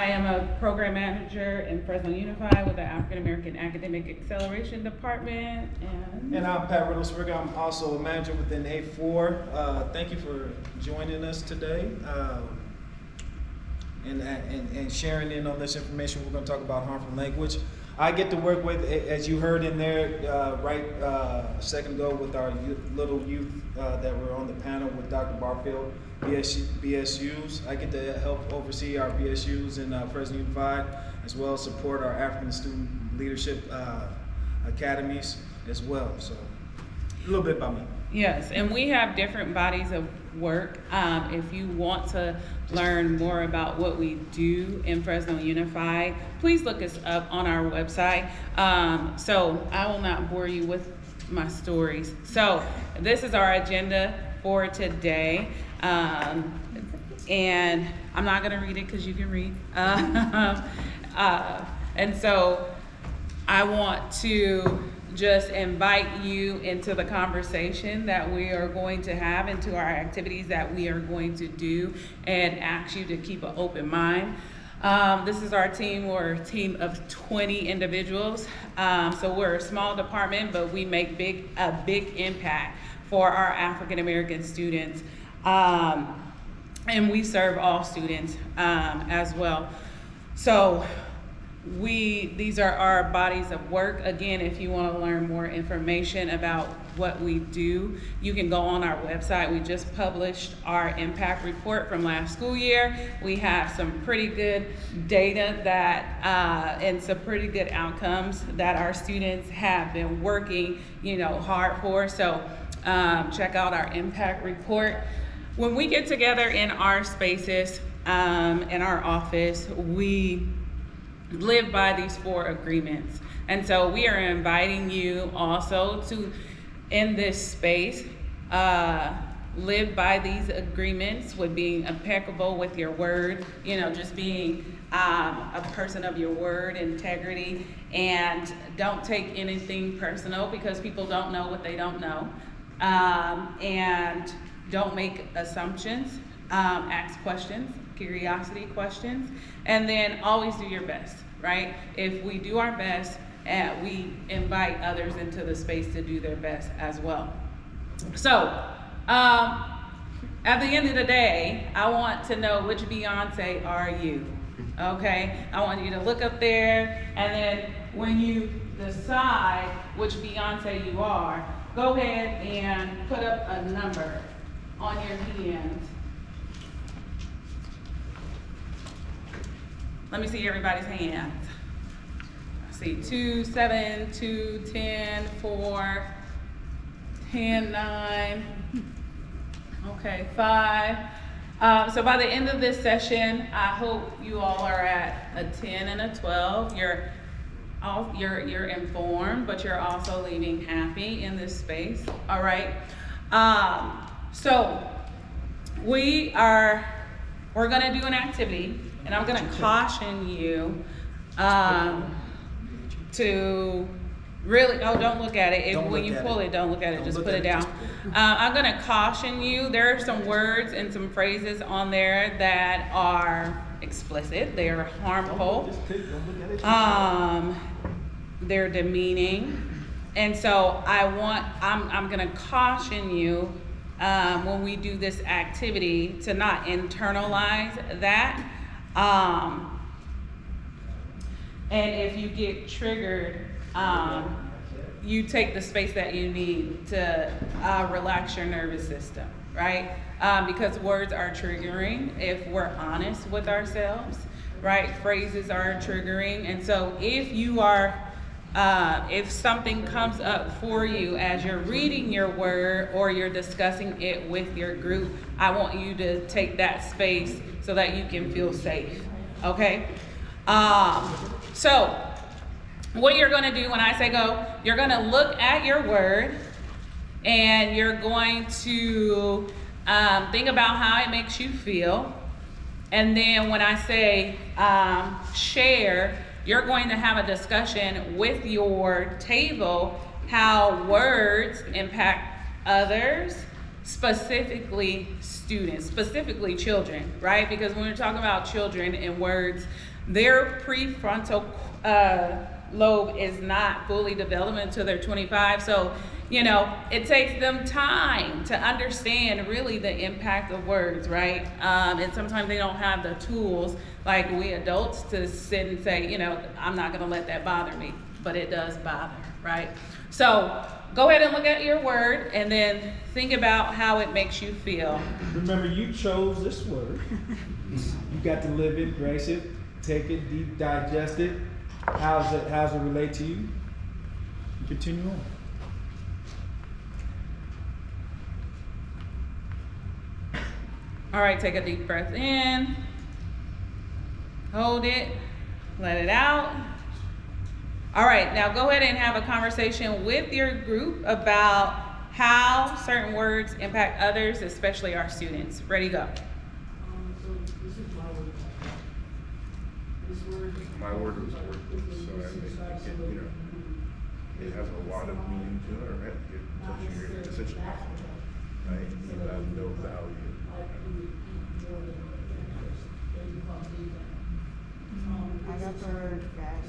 I am a program manager in Fresno Unified with the African American Academic Acceleration Department. And I'm Pat Riddlespringer. I'm also a manager within A4. Thank you for joining us today and sharing in on this information. We're going to talk about harmful language. I get to work with, as you heard in there a second ago, with our little youth that were on the panel with Dr. Barfield, BSUs. I get to help oversee our BSUs in Fresno Unified, as well as support our African Student Leadership Academies as well. So a little bit about me. Yes, and we have different bodies of work. If you want to learn more about what we do in Fresno Unified, please look us up on our website. So I will not bore you with my stories. So this is our agenda for today. And I'm not gonna read it because you can read. And so I want to just invite you into the conversation that we are going to have, into our activities that we are going to do, and ask you to keep an open mind. This is our team. We're a team of 20 individuals. So we're a small department, but we make a big impact for our African American students. And we serve all students as well. So these are our bodies of work. Again, if you want to learn more information about what we do, you can go on our website. We just published our impact report from last school year. We have some pretty good data and some pretty good outcomes that our students have been working, hard for. So check out our impact report. When we get together in our spaces, in our office, we live by these 4 agreements. And so we are inviting you also to, in this space, live by these agreements with being impeccable with your word, just being a person of your word, integrity, and don't take anything personal because people don't know what they don't know. And don't make assumptions, ask questions, curiosity questions, and then always do your best, right? If we do our best, we invite others into the space to do their best as well. So, at the end of the day, I want to know which Beyonce are you, okay? I want you to look up there, and then when you decide which Beyonce you are, go ahead and put up a number on your hands. Let me see everybody's hands. I see 2, 7, 2, 10, 4, 10, 9. Okay, 5. So by the end of this session, I hope you all are at a 10 and a 12. You're informed, but you're also leaving happy in this space. All right. So we're gonna do an activity, and I'm gonna caution you to really, don't look at it. When you pull it, don't look at it, just put it down. I'm gonna caution you, there are some words and some phrases on there that are explicit, they are harmful, they're demeaning, and so I'm gonna caution you when we do this activity to not internalize that. And if you get triggered, you take the space that you need to relax your nervous system, right? Because words are triggering if we're honest with ourselves, right? Phrases are triggering. And so if something comes up for you as you're reading your word or you're discussing it with your group, I want you to take that space so that you can feel safe, okay? So what you're gonna do when I say go, you're gonna look at your word and you're going to think about how it makes you feel. And then when I say share, you're going to have a discussion with your table how words impact others, specifically students, specifically children, right? Because when we're talking about children and words, Their prefrontal lobe is not fully developed until they're 25. So, you know, it takes them time to understand really the impact of words, right? And sometimes they don't have the tools like we adults to sit and say, you know, I'm not going to let that bother me, but it does bother, right? So go ahead and look at your word and then think about how it makes you feel. Remember, you chose this word. You got to live it, grace it, take it, deep digest it. How's it relate to you? Continue on. All right, take a deep breath in. Hold it. Let it out. All right, now go ahead and have a conversation with your group about how certain words impact others, especially our students. Ready, go. My word was worthless, so I think it has a lot of meaning to it, right? It's such an right? You have no value. I got the word fast,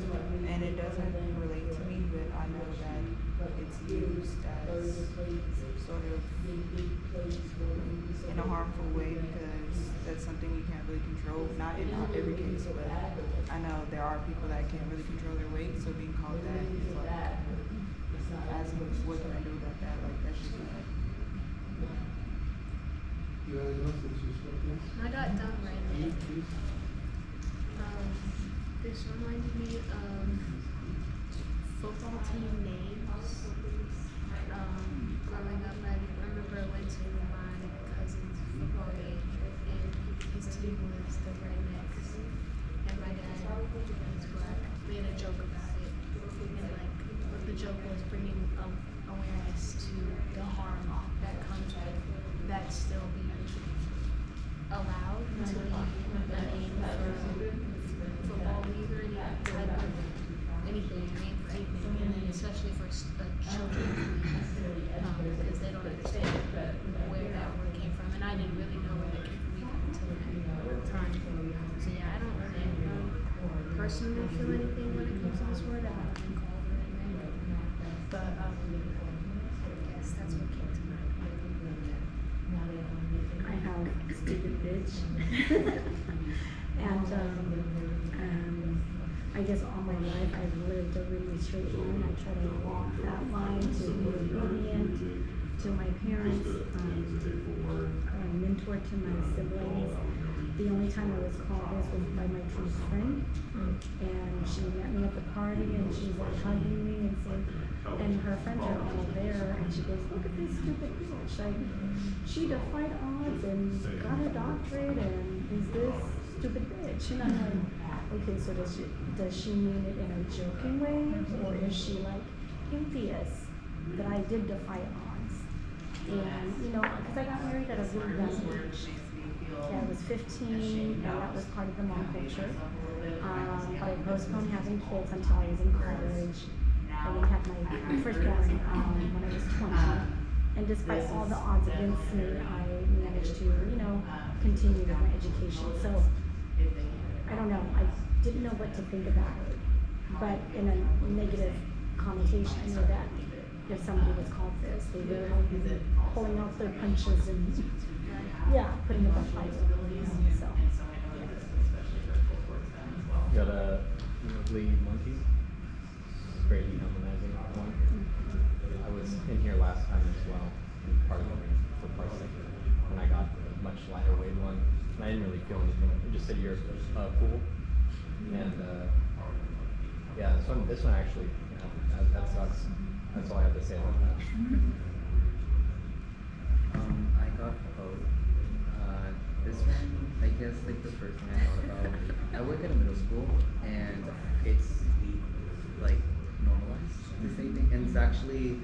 and it doesn't relate to me, but I know that it's used as sort of in a harmful way because that's something we can't really control. Not in every case, but I know there are people that can't really control their weight, so being called that is like, asking what can I do about that? Like, that's just not. I got done right. This reminded me of football team names. Growing up, I remember I went to my cousin's football game, and his team was the Rednecks, and my dad was black. We had a joke about it, and like the joke was bringing awareness to the harm that comes with that still being allowed to be a name for football league or any type of anything, name for anything, and then especially for children, because they don't understand where that word came from, and I didn't really know where that came from until that time. So yeah, I don't really personally feel anything when it comes to this word. I've never been called it anyway, but yes, that's what came to mind. I have stupid bitch. And I guess all my life I've lived a really straight line. I try to walk that line to be obedient to my parents, a mentor to my siblings. The only time I was called this was by my close friend, and she met me at the party, and she's like hugging me and saying, and her friends are all there, and she goes, look at this stupid bitch, like, she defied odds and got her doctorate and is this stupid bitch. And I'm like, okay, so does she mean it in a joking way, or is she like envious that I did defy odds? And you know, because I got married at a really young age. Yeah, I was 15, and that was part of the mom culture. But I postponed having kids until I was in college. I didn't have my firstborn when I was 20. And despite all the odds against me, I managed to, you know, continue with my education. So, I don't know, I didn't know what to think about it. But in a negative connotation, I know that if somebody was called this, they were like pulling out their punches and, yeah, putting up a fight. So, You got a lead monkey? Great dehumanizing one. I was in here last time as well, and part of it, when I got a much lighter weight one, and I didn't really feel anything. It just said you're cool, and yeah, this one actually, you know, that sucks. That's all I have to say about that. I got both. This one, I guess, like the first thing I thought about. I work at a middle school, and it's like normalized to say things, and it's actually,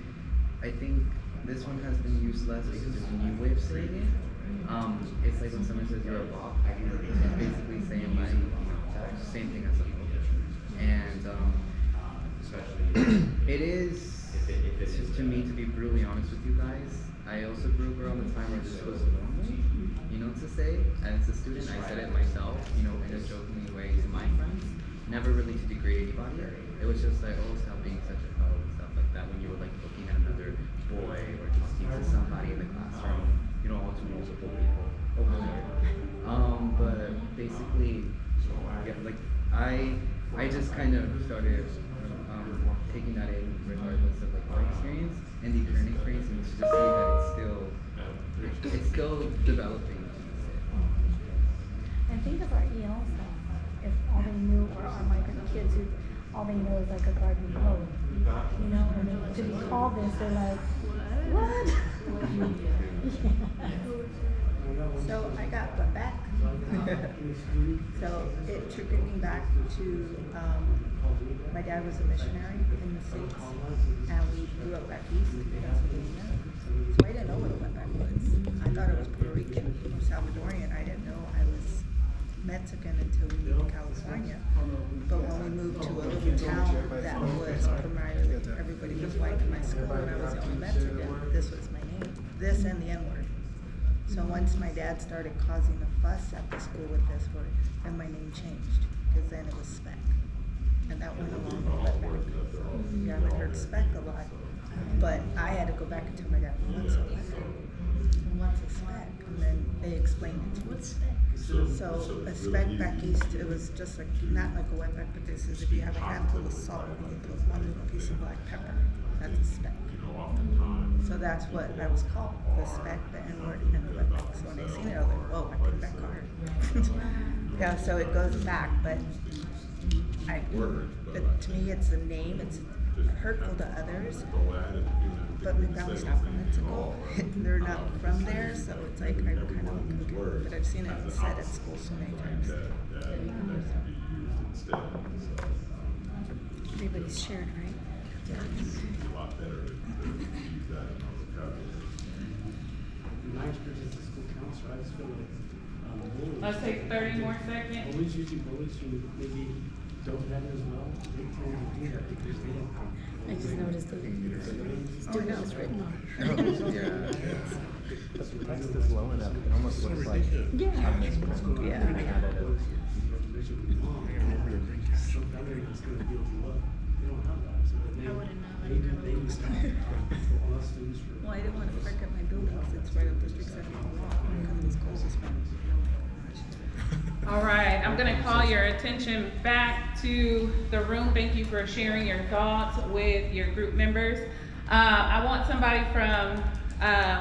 I think this one has been used less because there's a new way of saying it. It's like when someone says you're a bop, it's basically saying like same thing as a bop. And it is, to me, to be brutally honest with you guys, I also grew up around the time where this was normal, you know, to say. As a student, I said it myself, you know, in a jokingly way to my friends. really to degrade anybody. It was just like, oh, stop being such a hoe and stuff like that when you were like looking at another boy or talking to somebody in the classroom, you know, all to multiple people. Oh, sorry. But basically, yeah, like I just kind of started taking that in regardless of like my experience and the current experience, and to just see that it's still developing. And think of our EL stuff. If all they knew or our migrant kids who all they know is like a garden hose, you know, and then to be called this, they're like, what? Yeah. So I got put back. So it triggered me back to, my dad was a missionary in the States, and we grew up back east in Pennsylvania. So I didn't know what a wetback was. I thought it was Puerto Rican or Salvadorian. I didn't know I was Mexican until we moved to California. But when we moved to a little town that was primarily, everybody was white in my school, and I was the only Mexican, this was my name. This and the N-word. So once my dad started causing a fuss at the school with this word, then my name changed, because then it was Speck. And that went along with wetback. You haven't heard Speck a lot, but I had to go back and tell my dad, what's a wetback? And what's a speck? And then they explained it to me. What's speck? So a speck back east, it was just like, not like a wetback, but this is if you have a handful of salt and you put one little piece of black pepper, that's a speck. So that's what I was called, the speck, the N-word, and the wetback. So when I seen it, I was like, whoa, I picked that card. Yeah, so it goes back, but to me it's a name, it's hurtful to others, but my family's not from Mexico. They're not from there, so it's like, I kind of confused, but I've seen it said at school so many times. Everybody's shared, right? My experience as a school counselor, I just feel like bullies. Let's take 30 more seconds. Bullies, usually bullies who maybe don't have it as well, they tend to do that because they don't have. I just noticed that student was written on. Yeah. The text is low enough, it almost looks like Yeah. a misprint. Yeah. Some Americans gonna deal with love. They don't have that, so they I wouldn't know. they would stop. A lot of students for. Well, I didn't want to break up my buildings. It's right up District 71 because of the school system. All right, I'm gonna call your attention back to the room. Thank you for sharing your thoughts with your group members. I want somebody from,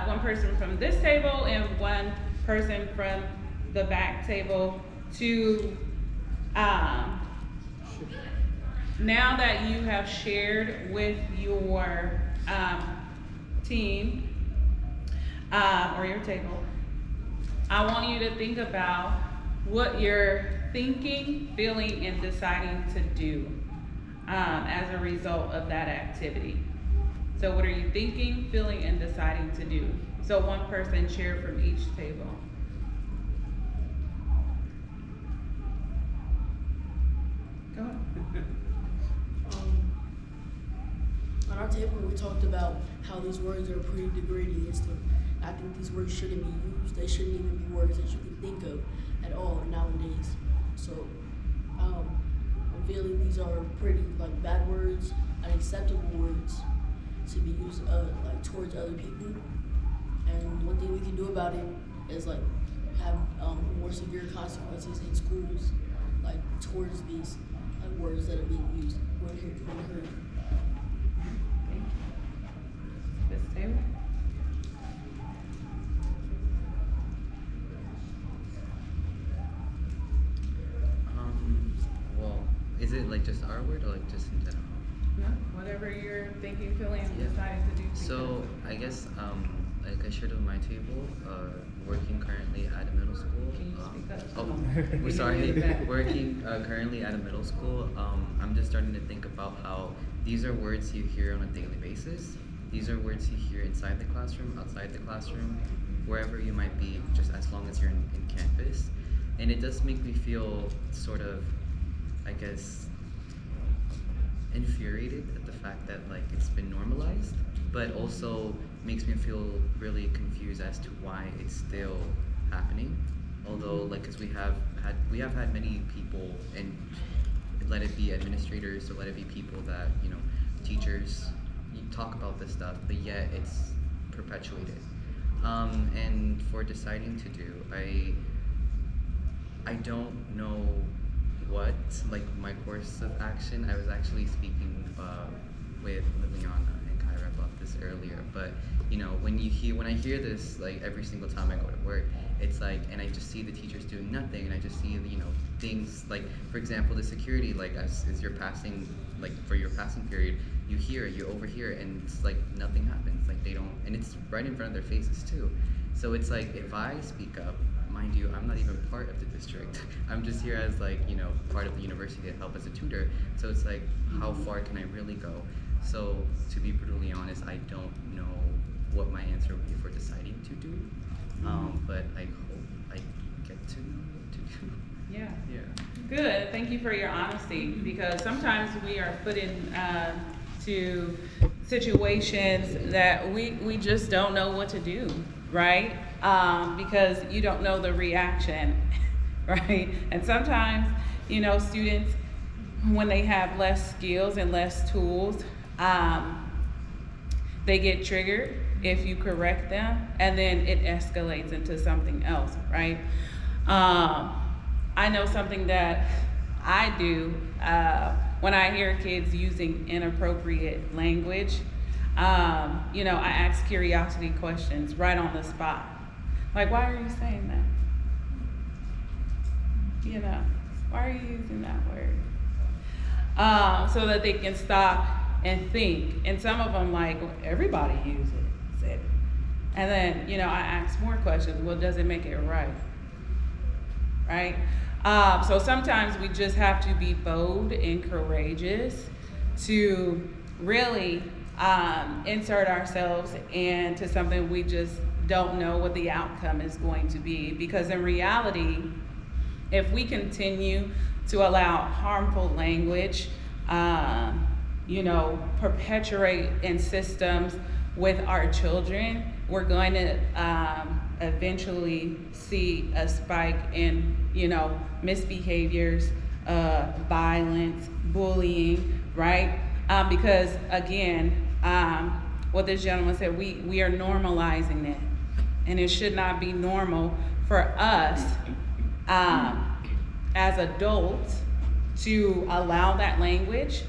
one person from this table and one person from the back table to, now that you have shared with your team or your table, I want you to think about what you're thinking, feeling, and deciding to do as a result of that activity. So what are you thinking, feeling, and deciding to do? So one person share from each table. Go ahead. On our table, we talked about how these words are pretty degrading and stuff. I think these words shouldn't be used. They shouldn't even be words that you can think of at all nowadays. So, I'm feeling these are pretty like bad words, unacceptable words to be used like towards other people. And one thing we can do about it is like have more severe consequences in schools, like towards these words that are being used when heard. This table. Well, is it like just our word or like just in general? No, whatever you're thinking, feeling, and Yeah. deciding to do. So I guess like I shared on my table, working currently at a middle school. Can you speak up? Oh, Can we're you sorry. get back? Working currently at a middle school. I'm just starting to think about how these are words you hear on a daily basis. These are words you hear inside the classroom, outside the classroom, wherever you might be, just as long as you're in campus. And it does make me feel sort of, I guess, infuriated at the fact that like it's been normalized, but also makes me feel really confused as to why it's still happening. Although like, cause we have had many people and let it be administrators or let it be people that, you know, teachers, you talk about this stuff, but yet it's perpetuated. And for deciding to do, I don't know what, like, my course of action. I was actually speaking with Liliana and Kyra about this earlier, but you know, when I hear this, like, every single time I go to work, it's like, and I just see the teachers doing nothing, and I just see, you know, things like, for example, the security, like, as you're passing, like, for your passing period, you hear it, you overhear it, and it's like nothing happens, like, they don't, and it's right in front of their faces too. So it's like, if I speak up, mind you, I'm not even part of the district. I'm just here as, like, you know, part of the university to help as a tutor. So it's like, how far can I really go? So to be brutally honest, I don't know what my answer would be for deciding to do. But I hope I get to know what to do. Yeah. Yeah. Good. Thank you for your honesty, because sometimes we are put in to situations that we just don't know what to do, right? Because you don't know the reaction, right? And sometimes, you know, students, when they have less skills and less tools, they get triggered if you correct them, and then it escalates into something else, right? I know something that I do when I hear kids using inappropriate language. You know, I ask curiosity questions right on the spot. Like, why are you saying that? You know, why are you using that word? So that they can stop and think. And some of them, like, everybody uses it. And then, you know, I ask more questions. Well, does it make it right? Right? So sometimes we just have to be bold and courageous to really insert ourselves into something we just don't know what the outcome is going to be. Because in reality, if we continue to allow harmful language, you know, perpetuate in systems with our children, we're going to eventually see a spike in, you know, misbehaviors, violence, bullying, right? Because again, what this gentleman said, we are normalizing it, and it should not be normal for us as adults to allow that language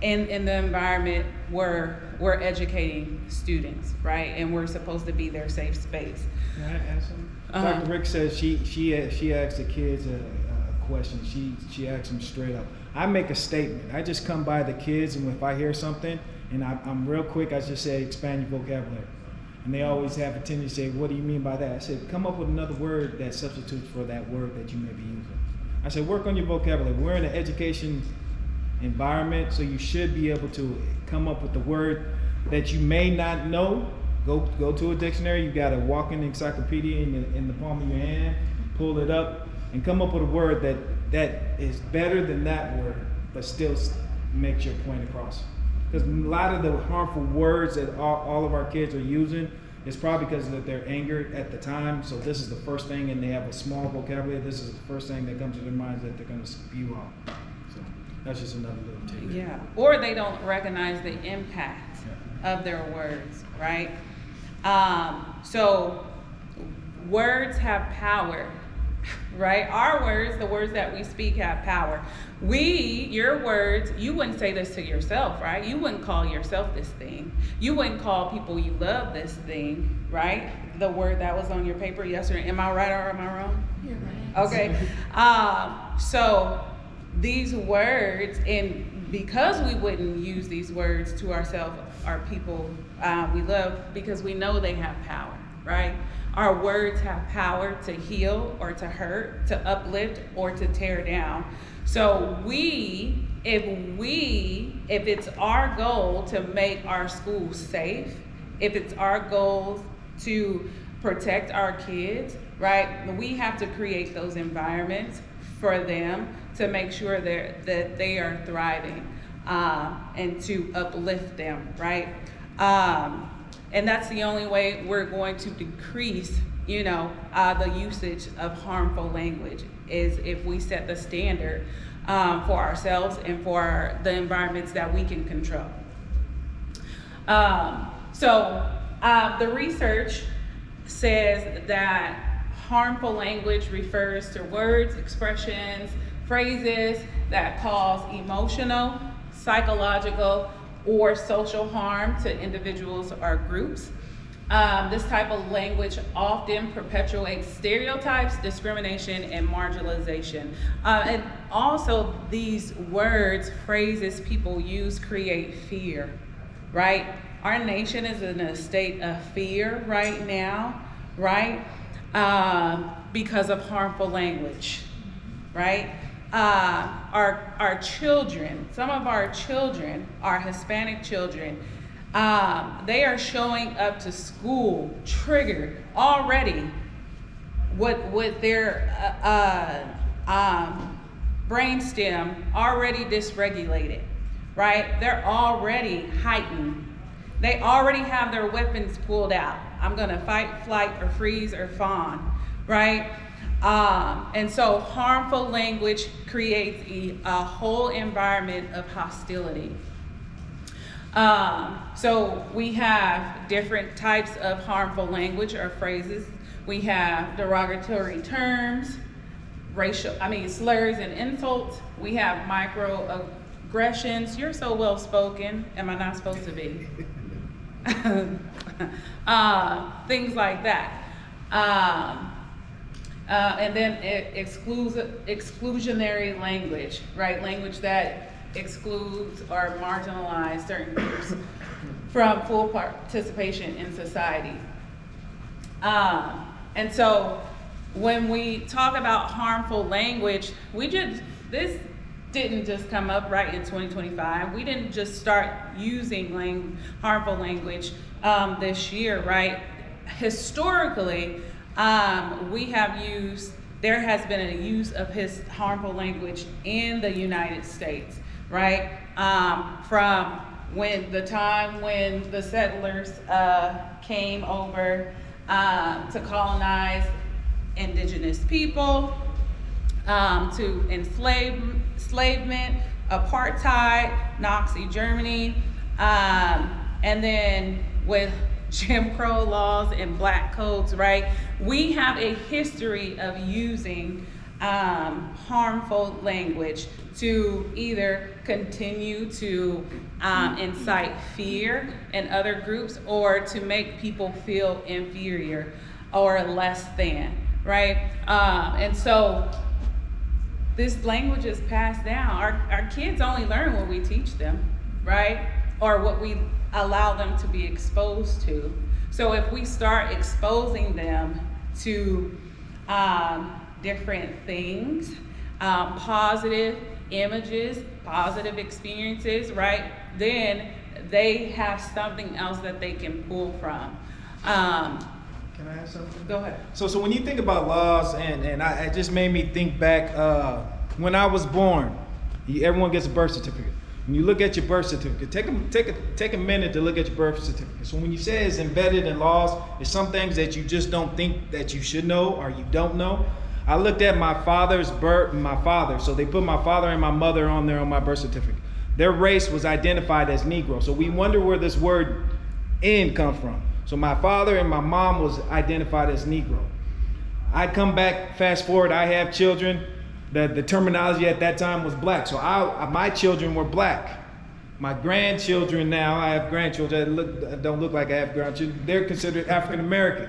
in the environment where we're educating students, right? And we're supposed to be their safe space. Can I ask something? Dr. Rick says she asked the kids a question. She asked them straight up. I make a statement. I just come by the kids, and if I hear something, and I'm real quick, I just say expand your vocabulary. And they always have a tendency to say, what do you mean by that? I said, come up with another word that substitutes for that word that you may be using. I said, work on your vocabulary. We're in an education environment, so you should be able to come up with the word that you may not know. Go to a dictionary. You got a walking encyclopedia in the palm of your hand. Pull it up and come up with a word that is better than that word, but still makes your point across. Because a lot of the harmful words that all of our kids are using is probably because that they're angered at the time. So this is the first thing, and they have a small vocabulary. This is the first thing that comes to their minds that they're going to spew out. So that's just another little tip. Yeah, or they don't recognize the impact of their words, right? So words have power, right? Our words, the words that we speak, have power. Your words, you wouldn't say this to yourself, right? You wouldn't call yourself this thing. You wouldn't call people you love this thing, right? The word that was on your paper yesterday. Am I right or am I wrong? You're right. Okay. So these words, and because we wouldn't use these words to ourselves, our people we love, because we know they have power, right? Our words have power to heal or to hurt, to uplift or to tear down. So if it's our goal to make our schools safe, if it's our goal to protect our kids, right, we have to create those environments for them to make sure that they are thriving and to uplift them, right? And that's the only way we're going to decrease the usage of harmful language is if we set the standard for ourselves and for the environments that we can control. The research says that harmful language refers to words, expressions, phrases that cause emotional, psychological, or social harm to individuals or groups. This type of language often perpetuates stereotypes, discrimination, and marginalization. And also these words, phrases people use create fear, right? Our nation is in a state of fear right now, right? Because of harmful language, right? Our children, some of our children, our Hispanic children, they are showing up to school triggered already with their brainstem already dysregulated, right? They're already heightened. They already have their weapons pulled out. I'm gonna fight, flight, or freeze, or fawn, right? And so harmful language creates a whole environment of hostility. So we have different types of harmful language or phrases. We have derogatory terms, slurs and insults. We have microaggressions. You're so well spoken. Am I not supposed to be? Things like that. And then exclusionary language, right? Language that excludes or marginalizes certain groups from full participation in society. And so when we talk about harmful language, this didn't just come up right in 2025. We didn't just start using harmful language this year, right? Historically, there has been a use of harmful language in the United States, right? From when the settlers came over to colonize indigenous people, to enslavement, apartheid, Nazi Germany, and then with Jim Crow laws and black codes, right? We have a history of using harmful language to either continue to incite fear in other groups or to make people feel inferior or less than, right? And so this language is passed down. Our kids only learn what we teach them, right? Or what we allow them to be exposed to. So if we start exposing them to different things, positive images, positive experiences, right? Then they have something else that they can pull from. Can I add something? Go ahead. So when you think about laws, and it just made me think back, when I was born, everyone gets a birth certificate. When you look at your birth certificate, take a minute to look at your birth certificate. So when you say it's embedded in laws, there's some things that you just don't think that you should know or you don't know. I looked at my father's so they put my father and my mother on there on my birth certificate. Their race was identified as Negro. So we wonder where this word "N" come from. So my father and my mom was identified as Negro. I come back, fast forward, I have children. The terminology at that time was black. So my children were black. My grandchildren now, I have grandchildren that don't look like I have grandchildren. They're considered African American.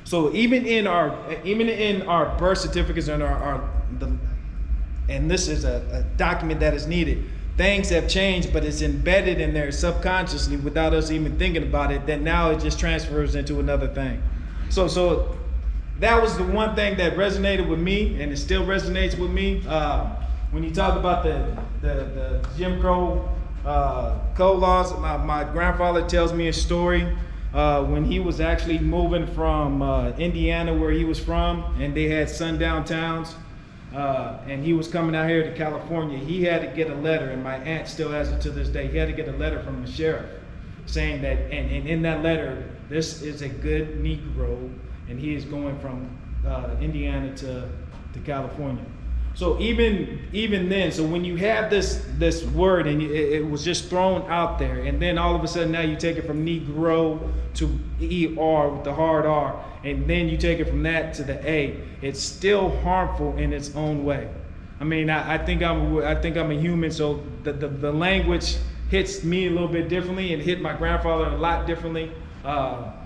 So even in our birth certificates and and this is a document that is needed, things have changed, but it's embedded in there subconsciously without us even thinking about it, that now it just transfers into another thing. So that was the one thing that resonated with me, and it still resonates with me. When you talk about the Jim Crow code laws, my grandfather tells me a story when he was actually moving from Indiana, where he was from, and they had sundown towns, and he was coming out here to California. He had to get a letter, and my aunt still has it to this day. He had to get a letter from the sheriff saying that, and in that letter, this is a good Negro, and he is going from Indiana to California. So even then, so when you have this word and it was just thrown out there, and then all of a sudden now you take it from Negro to ER with the hard R, and then you take it from that to the A, it's still harmful in its own way. I mean, I think I'm a human, so the language hits me a little bit differently, and hit my grandfather a lot differently.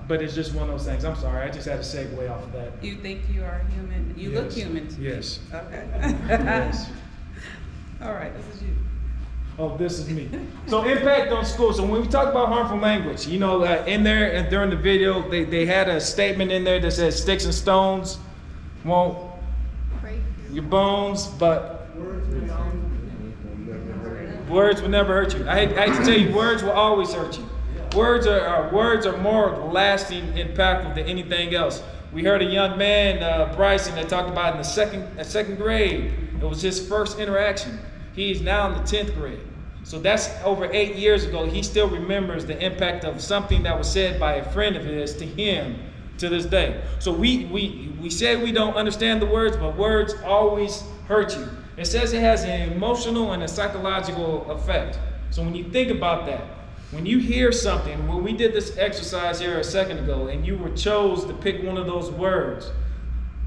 But it's just one of those things. I'm sorry, I just had to segue off of that. You think you are human? You look human to me. Yes. Okay. Yes. All right, this is you. Oh, this is me. So impact on schools. So when we talk about harmful language, you know, in there during the video, they had a statement in there that says sticks and stones won't Break your bones, but words will never hurt you. I hate to tell you, words will always hurt you. Words are more lasting, impactful than anything else. We heard a young man, Bryson, that talked about in the second grade. It was his first interaction. He is now in the 10th grade. So that's over 8 years ago. He still remembers the impact of something that was said by a friend of his to him to this day. So we say we don't understand the words, but words always hurt you. It says it has an emotional and a psychological effect. So when you think about that, when you hear something, when we did this exercise here a second ago, and you were chose to pick one of those words,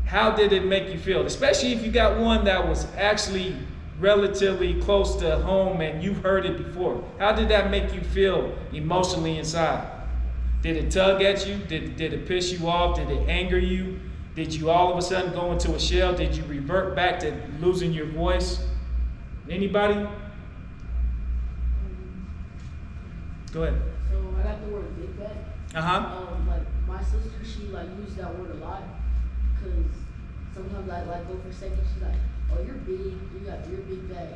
how did it make you feel? Especially if you got one that was actually relatively close to home and you've heard it before. How did that make you feel emotionally inside? Did it tug at you? Did it piss you off? Did it anger you? Did you all of a sudden go into a shell? Did you revert back to losing your voice? Anybody? Go ahead. So I got the word big bag. Like my sister, she like used that word a lot, cause sometimes I like go for a second. She's like, "Oh, you're big. You're big bag,"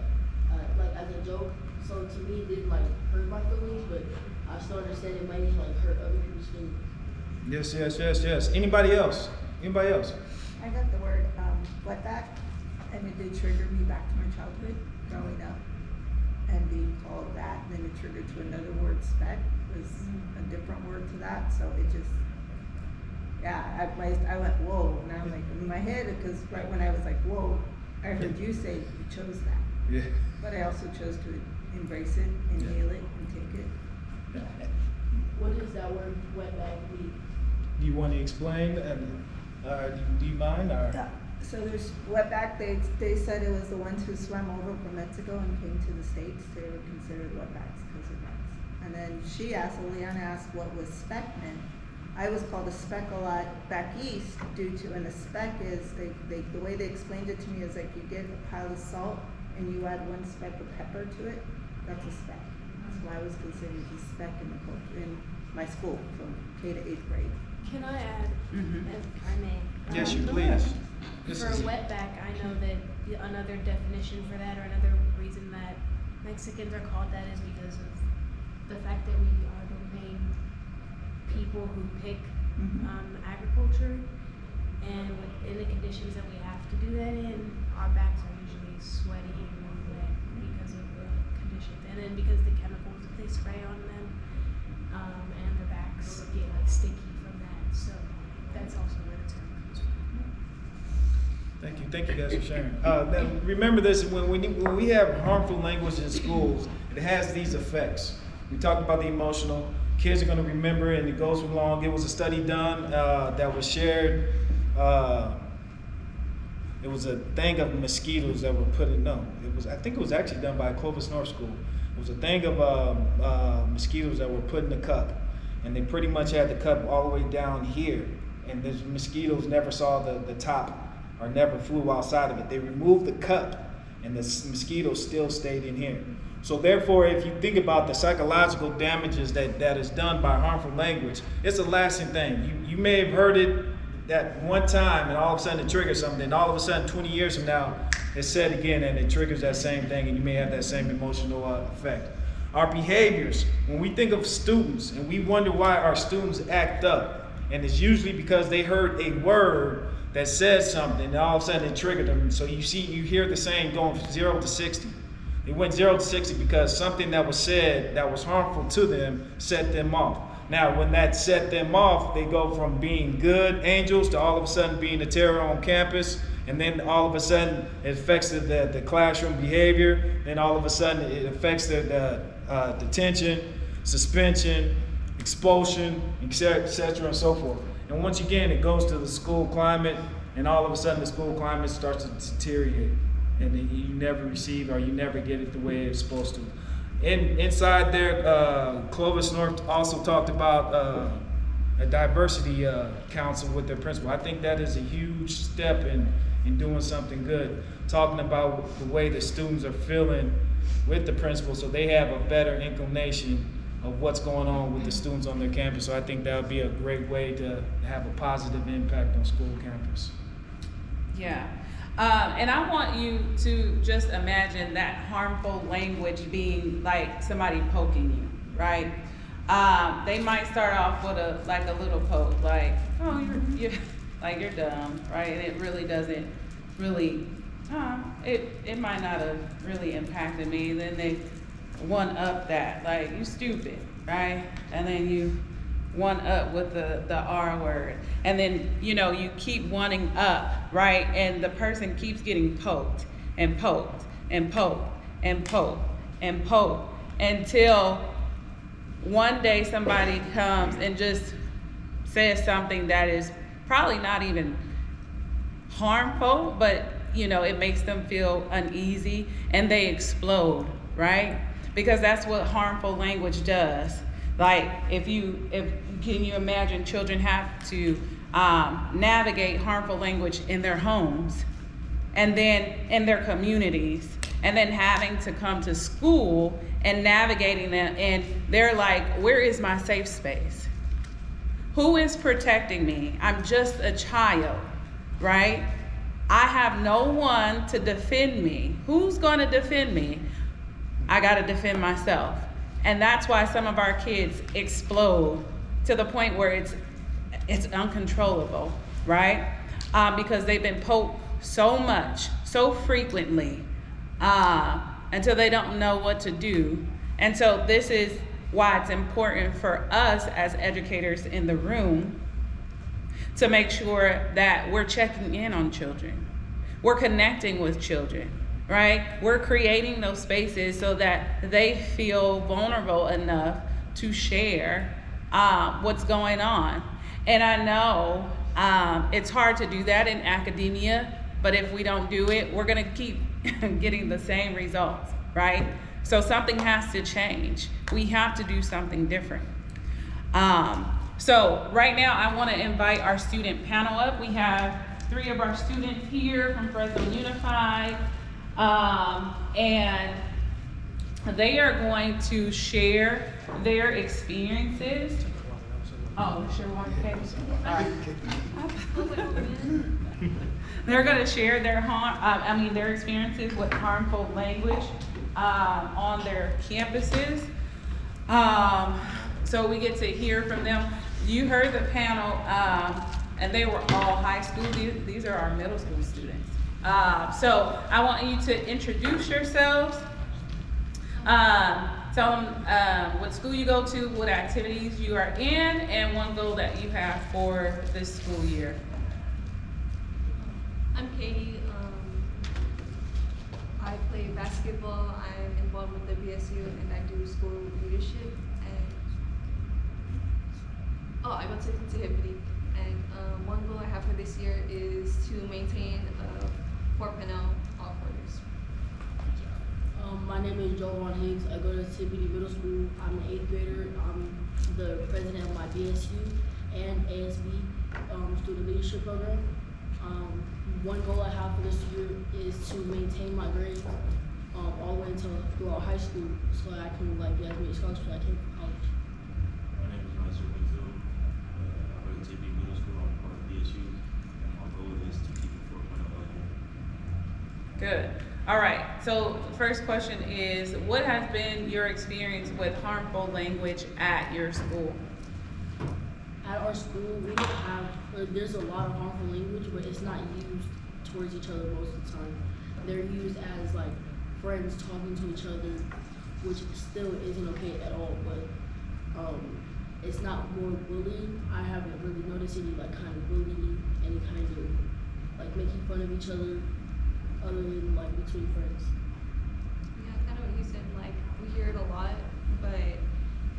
like as a joke. So to me, it didn't like hurt my feelings, but I still understand it might like hurt other people's feelings. Yes. Anybody else? I got the word wetback, and it did trigger me back to my childhood growing up. And being called that, then it triggered to another word, spec, was a different word to that. So it just, I went, whoa. And I'm like, in my head, because right when I was like, whoa, I heard you say you chose that. Yeah. But I also chose to embrace it, inhale it, and take it. What does that word wetback mean? Do you want to explain? Do you mind? Or? Yeah. So there's wetback, they said it was the ones who swam over from Mexico and came to the States. They were considered wetbacks because of that. And then Leanna asked what was spec meant. I was called a speck a lot back east due to, and a speck is, the way they explained it to me is like you get a pile of salt and you add 1 speck of pepper to it, that's a speck. That's why I was considered a speck in my school from K to 8th grade. Can I add, if I may? Yes, you please. For wetback, I know that another definition for that, or another reason that Mexicans are called that, is because of the fact that we are the main people who pick agriculture, and within the conditions that we have to do that in, our backs are usually sweaty and wet because of the conditions, and then because the chemicals that they spray on them, and their backs get like sticky from that. So that's also where the term comes from. Thank you guys for sharing. Now remember this, when we have harmful language in schools, it has these effects. We talked about the emotional. Kids are going to remember it, and it goes along. It was a study done that was shared. It was a thing of mosquitoes that were put in. I think it was actually done by Clovis North School. It was a thing of mosquitoes that were put in the cup, and they pretty much had the cup all the way down here, and the mosquitoes never saw the top or never flew outside of it. They removed the cup, and the mosquitoes still stayed in here. So therefore, if you think about the psychological damages that is done by harmful language, it's a lasting thing. You may have heard it that one time, and all of a sudden it triggers something, and all of a sudden 20 years from now, it's said again, and it triggers that same thing, and you may have that same emotional effect. Our behaviors, when we think of students, and we wonder why our students act up, and it's usually because they heard a word that says something, and all of a sudden it triggered them. So you hear the saying going from 0 to 60. It went 0 to 60 because something that was said that was harmful to them set them off. Now, when that set them off, they go from being good angels to all of a sudden being a terror on campus. And then all of a sudden it affects the classroom behavior. Then all of a sudden it affects the detention, suspension, expulsion, etc. and so forth. And once again, it goes to the school climate, and all of a sudden the school climate starts to deteriorate. And you never receive, or you never get it the way it's supposed to. Inside there, Clovis North also talked about a diversity council with their principal. I think that is a huge step in doing something good. Talking about the way the students are feeling with the principal, so they have a better inclination of what's going on with the students on their campus. So I think that would be a great way to have a positive impact on school campus. Yeah. And I want you to just imagine that harmful language being like somebody poking you, right? They might start off with a little poke, like, oh, you're dumb, right? And it really doesn't really, it might not have really impacted me. Then they one up that, like, you stupid, right? And then you one up with the R word, and then you keep wanting up, right? And the person keeps getting poked and poked and poked and poked and poked until one day somebody comes and just says something that is probably not even harmful, but it makes them feel uneasy and they explode, right? Because that's what harmful language does. Like, can you imagine children have to navigate harmful language in their homes and then in their communities, and then having to come to school and navigating that, and they're like, where is my safe space? Who is protecting me? I'm just a child, right? I have no one to defend me. Who's gonna defend me? I gotta defend myself. And that's why some of our kids explode to the point where it's uncontrollable, right? Because they've been poked so much, so frequently, until they don't know what to do. And so this is why it's important for us as educators in the room to make sure that we're checking in on children. We're connecting with children, right? We're creating those spaces so that they feel vulnerable enough to share what's going on. And I know it's hard to do that in academia, but if we don't do it, we're gonna keep getting the same results, right? So something has to change. We have to do something different. So right now I wanna invite our student panel up. We have 3 of our students here from Fresno Unified. And they are going to share their experiences. Oh, share water tables. All right. They're going to share their experiences with harmful language on their campuses. So we get to hear from them. You heard the panel, and they were all high school. These are our middle school students. So I want you to introduce yourselves. Tell them what school you go to, what activities you are in, and one goal that you have for this school year. I'm Katie. I play basketball. I'm involved with the BSU, and I do school leadership. And I go to Kimberly. And one goal I have for this year is to maintain 4.0 all quarters. My name is Joel Higgs. I go to CBD Middle School. I'm an 8th grader. I'm the president of my BSU and ASB student leadership program. One goal I have for this year is to maintain my grades all the way until throughout high school, so I can get as many scholarships as I can for college. My name is Master Winfield. I go to CBD Middle School. I'm part of BSU, and my goal is to keep it 4.0. Good. All right. So the first question is, what has been your experience with harmful language at your school? At our school, we don't have, there's a lot of harmful language, but it's not used towards each other most of the time. They're used as friends talking to each other, which still isn't okay at all, but it's not more bullying. I haven't really noticed any like kind of bullying, any kind of like making fun of each other than like between friends. Yeah, kind of what you said, like, we hear it a lot, but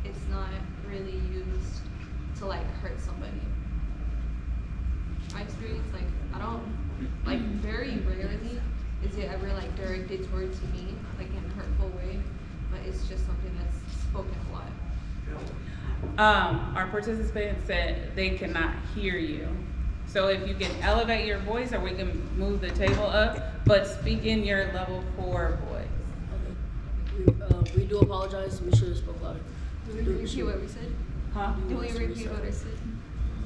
it's not really used to, like, hurt somebody. My experience, like, I don't, like, very rarely is it ever, like, directed towards me, like, in a hurtful way, but it's just something that's spoken a lot. Our participant said they cannot hear you. So if you can elevate your voice, or we can move the table up, but speak in your level 4 voice. Okay. We do apologize. We should have spoke louder. Do we repeat what we said? Huh? Do we repeat what I said?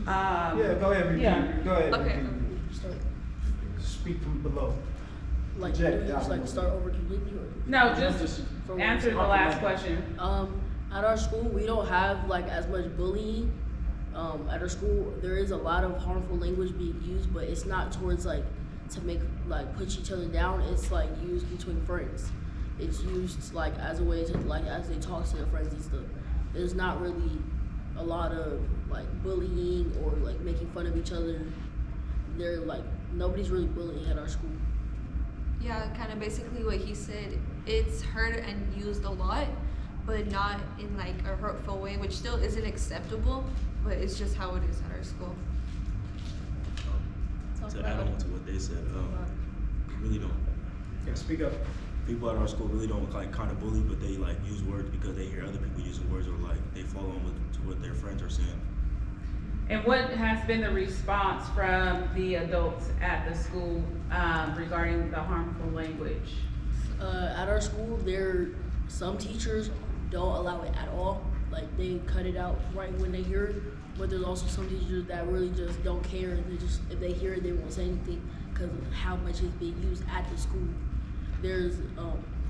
Yeah, go ahead, repeat. Yeah. Go ahead. Okay. repeat. Start. Speak from below. Like, Project do we just out. like start over completely, or? No, just From answer the last question. At our school, we don't have like as much bullying. At our school, there is a lot of harmful language being used, but it's not towards like to make like put each other down. It's like used between friends. It's used like as a way to like as they talk to their friends and stuff. There's not really a lot of like bullying or like making fun of each other. They're like nobody's really bullying at our school. Yeah, kind of basically what he said. It's heard and used a lot, but not in like a hurtful way, which still isn't acceptable, but it's just how it is at our school. To add on to what they said, we really don't. Yeah, speak up. People at our school really don't like kind of bully, but they like use words because they hear other people using words, or like they follow on to what their friends are saying. And what has been the response from the adults at the school regarding the harmful language? At our school, some teachers don't allow it at all. Like they cut it out right when they hear it. But there's also some teachers that really just don't care. They just if they hear it, they won't say anything because of how much it's being used at the school. There's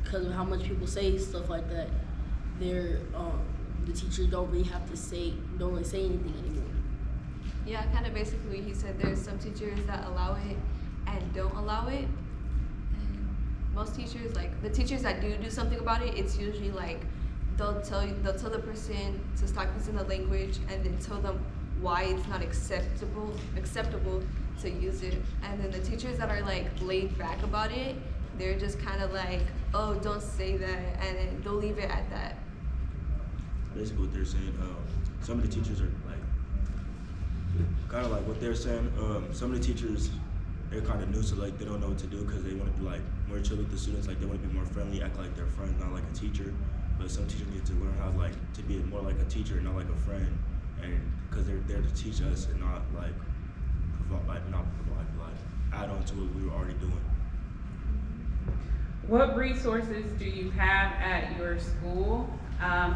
because of how much people say stuff like that. The teachers don't really say anything anymore. Yeah, kind of basically he said there's some teachers that allow it and don't allow it. And most teachers, like the teachers that do something about it, it's usually like they'll tell the person to stop using the language and then tell them why it's not acceptable to use it. And then the teachers that are like laid back about it, they're just kind of like, oh, don't say that, and then they'll leave it at that. Basically what they're saying, some of the teachers are like, kind of like what they're saying, some of the teachers, they're kind of new, so like they don't know what to do because they want to be like more chill with the students, like they want to be more friendly, act like they're friends, not like a teacher. But some teachers need to learn how like to be more like a teacher, not like a friend, and because they're there to teach us and not like add on to what we were already doing. What resources do you have at your school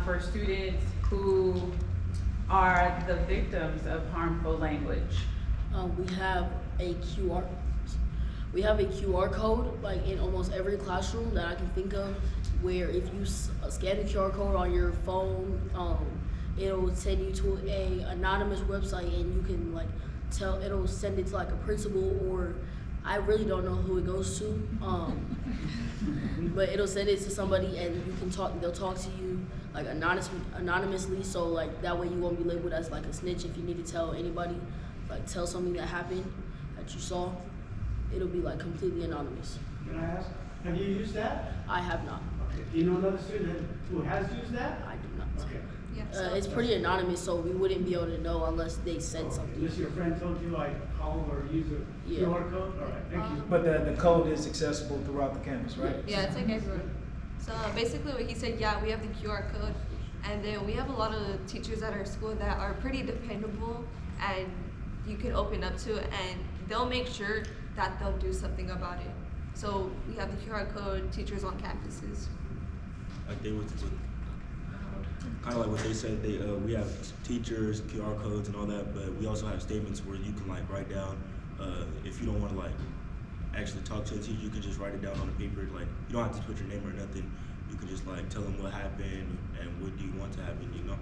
for students who are the victims of harmful language? We have a QR code like in almost every classroom that I can think of, where if you scan the QR code on your phone, it'll send you to a anonymous website, and you can like it'll send it to like a principal, or I really don't know who it goes to, but it'll send it to somebody, and you can they'll talk to you like anonymously, so like that way you won't be labeled as like a snitch if you need to tell anybody, like tell something that happened that you saw. It'll be like completely anonymous. Can I ask, have you used that? I have not. Okay. Do you know another student who has used that? I do not. Okay. Yeah. It's pretty anonymous, so we wouldn't be able to know unless they said something. Unless your friend told you, like, call or use a Yeah. QR code? All right, thank you. But the code is accessible throughout the campus, right? Yeah, it's like everywhere. So basically what he said, yeah, we have the QR code, and then we have a lot of teachers at our school that are pretty dependable and you can open up to, and they'll make sure that they'll do something about it. So we have the QR code, teachers on campuses. Like they would, kind of like what they said, we have teachers, QR codes and all that, but we also have statements where you can like write down, if you don't want to like actually talk to a teacher, you can just write it down on the paper. Like you don't have to put your name or nothing. You can just like tell them what happened and what do you want to happen, you know?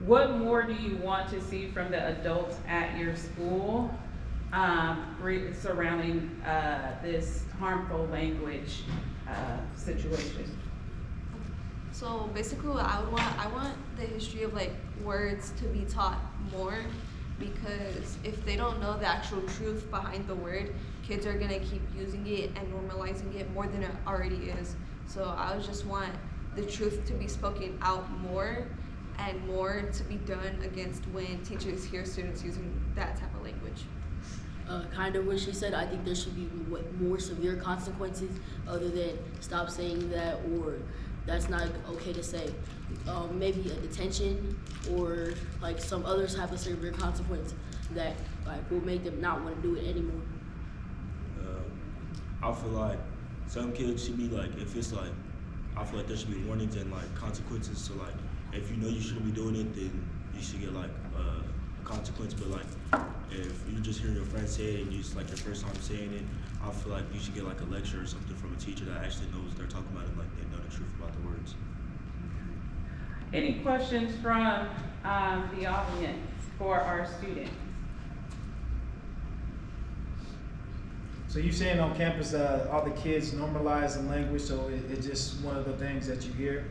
What more do you want to see from the adults at your school surrounding this harmful language situation? So basically what I want the history of like words to be taught more, because if they don't know the actual truth behind the word, kids are gonna keep using it and normalizing it more than it already is. So I would just want the truth to be spoken out more and more to be done against when teachers hear students using that type of language. Kind of what she said. I think there should be more severe consequences other than stop saying that, or that's not okay to say. Maybe a detention or like some other type of severe consequence that like will make them not want to do it anymore. I feel like some kids should be like, if it's like, I feel like there should be warnings and like consequences. So like, if you know you shouldn't be doing it, then you should get like a consequence. But like, if you just hear your friend say it and it's like your first time saying it, I feel like you should get like a lecture or something from a teacher that actually knows what they're talking about and like they know the truth about the words. Any questions from the audience for our student? So you saying on campus, all the kids normalize the language, so it's just one of the things that you hear?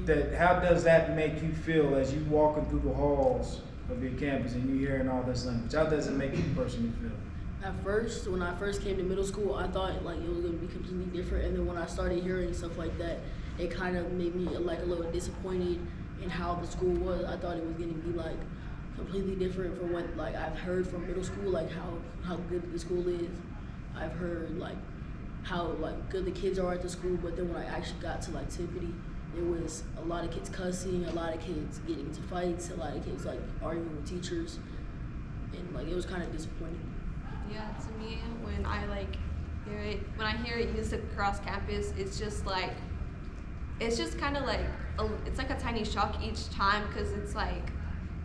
That, how does that make you feel as you walking through the halls of your campus and you hearing all this language? How does it make you personally feel? At first, when I first came to middle school, I thought like it was gonna be completely different, and then when I started hearing stuff like that, it kind of made me like a little disappointed in how the school was. I thought it was gonna be like completely different from what like I've heard from middle school, like how good the school is. I've heard like how like good the kids are at the school, but then when I actually got to like Tiffany, it was a lot of kids cussing, a lot of kids getting into fights, a lot of kids like arguing with teachers, and like it was kind of disappointing. Yeah, to me, when I like hear it used across campus, it's just like, it's just kind of like, it's like a tiny shock each time, because it's like,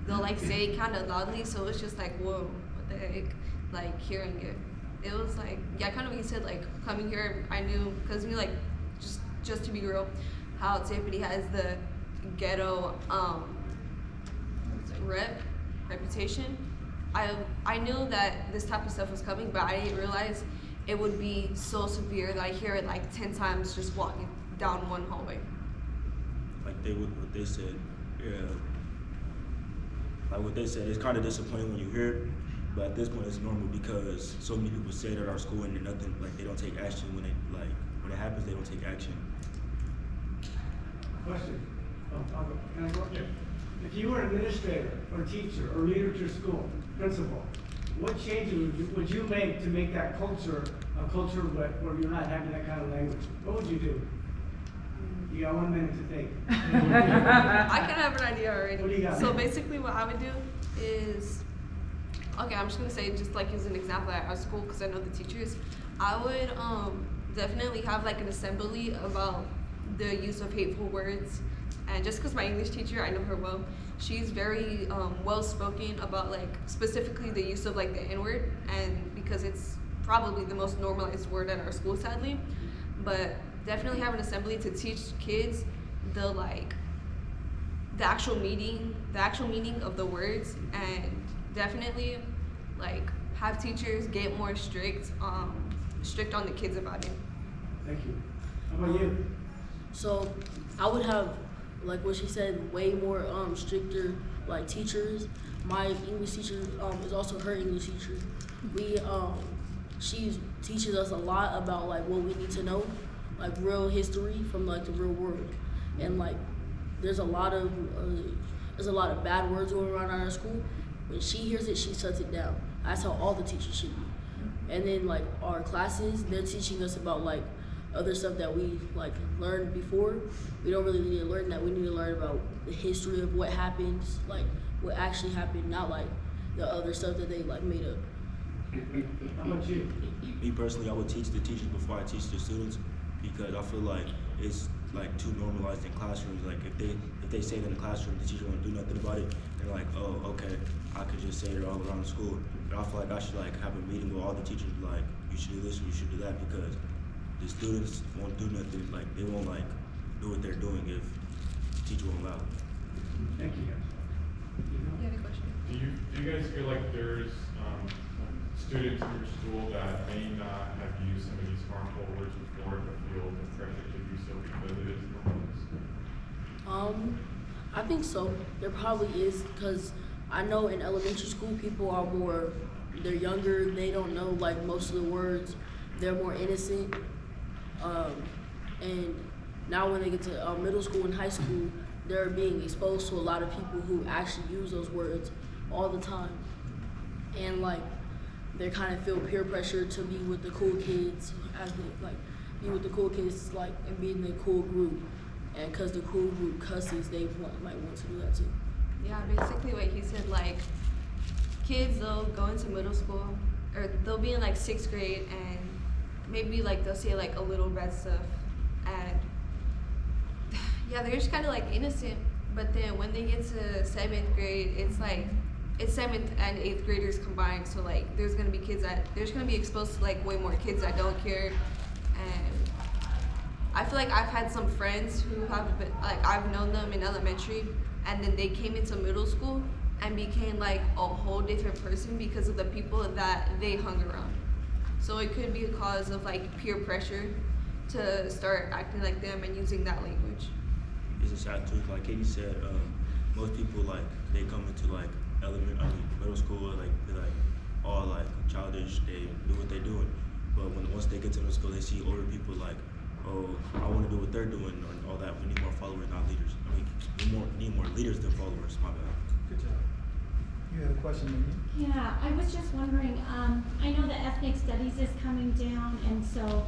they'll like say it kind of loudly, so it's just like, whoa, what the heck, like hearing it. It was like, yeah, kind of what you said, like coming here, I knew, because we like, just to be how Tiffany has the ghetto reputation. I knew that this type of stuff was coming, but I didn't realize it would be so severe that I hear it like 10 times just walking down one hallway. Like what they said, yeah. Like what they said, it's kind of disappointing when you hear it, but at this point it's normal because so many people say it at our school and nothing, like they don't take action when it happens, they don't take action. Question. Can I go? Yeah. If you were an administrator or teacher or leader to school, principal, what changes would you make to make that culture a culture where you're not having that kind of language? What would you do? You got 1 minute to think. I kind of have an idea already. What do you got? So basically what I would do is, okay, I'm just going to say, just like as an example at our school, because I know the teachers, I would definitely have like an assembly about the use of hateful words. And just because my English teacher, I know her well, she's very well-spoken about like specifically the use of like the N-word, and because it's probably the most normalized word at our school, sadly. But definitely have an assembly to teach kids the actual meaning of the words, and definitely like have teachers get more strict on the kids about it. Thank you. How about you? So I would have, like what she said, way more stricter like teachers. My English teacher is also her English teacher. She teaches us a lot about like what we need to know, like real history from like the real world, and like there's a lot of bad words going around at our school. When she hears it, she shuts it down. That's how all the teachers should be. And then like our classes, they're teaching us about like other stuff that we like learned before. We don't really need to learn that. We need to learn about the history of what happens, like what actually happened, not like the other stuff that they like made up. How about you? Me personally, I would teach the teachers before I teach the students, because I feel like it's like too normalized in classrooms. Like if they say it in the classroom, the teacher won't do nothing about it. They're like, oh, okay, I could just say it all around the school. But I feel like I should like have a meeting with all the teachers, like you should do this or you should do that, because the students won't do nothing. Like they won't like do what they're doing if the teacher won't allow it. Thank you guys. You had a question? Do you guys feel like there's students in your school that may not have used some of these harmful words before but feel the pressure to do so because it is normalized? I think so. There probably is, because I know in elementary school people are more, they're younger, they don't know like most of the words, they're more innocent. And now when they get to middle school and high school, they're being exposed to a lot of people who actually use those words all the time. And like, they kind of feel peer pressure to be with the cool kids, as they like, be with the cool kids, like, and be in the cool group. And because the cool group cusses, they might want to do that too. Yeah, basically what he said, like, kids, they'll go into middle school, or they'll be in like 6th grade, and maybe like they'll say like a little red stuff, and yeah, they're just kind of like innocent. But then when they get to 7th grade, it's like, it's 7th and 8th graders combined, so like there's gonna be exposed to like way more kids that don't care. And I feel like I've had some friends who have been, like, I've known them in elementary, and then they came into middle school and became like a whole different person because of the people that they hung around. So it could be a cause of like peer pressure to start acting like them and using that language. It's a sad truth. Like Katie said, most people like they come into like middle school, like they're like all like childish. They do what they're doing, but once they get to middle school, they see older people like, oh, I want to do what they're doing, and all that. We need more followers, not leaders. I mean, we need more leaders than followers. My bad. Good job. You had a question, Mimi? Yeah, I was just wondering, I know that ethnic studies is coming down, and so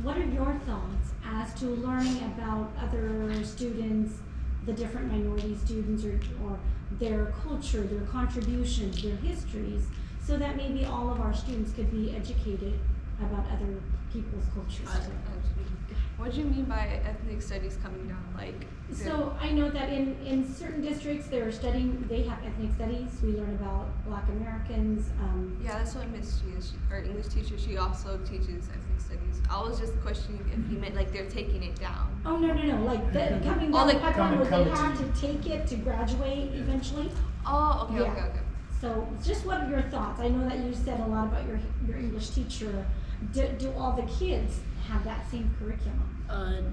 what are your thoughts as to learning about other students, the different minority students, or their culture, their contributions, their histories, so that maybe all of our students could be educated about other people's cultures? What do you mean by ethnic studies coming down? Like, so I know that in certain districts they have ethnic studies. We learn about Black Americans. Yeah, that's what Miss G is. Our English teacher, she also teaches ethnic studies. I was just questioning if you meant like they're taking it down. Oh, no, like coming down like, the pipeline where they have to to take it to graduate eventually. Oh, okay, Yeah. okay. So just what are your thoughts? I know that you said a lot about your English teacher. Do all the kids have that same curriculum?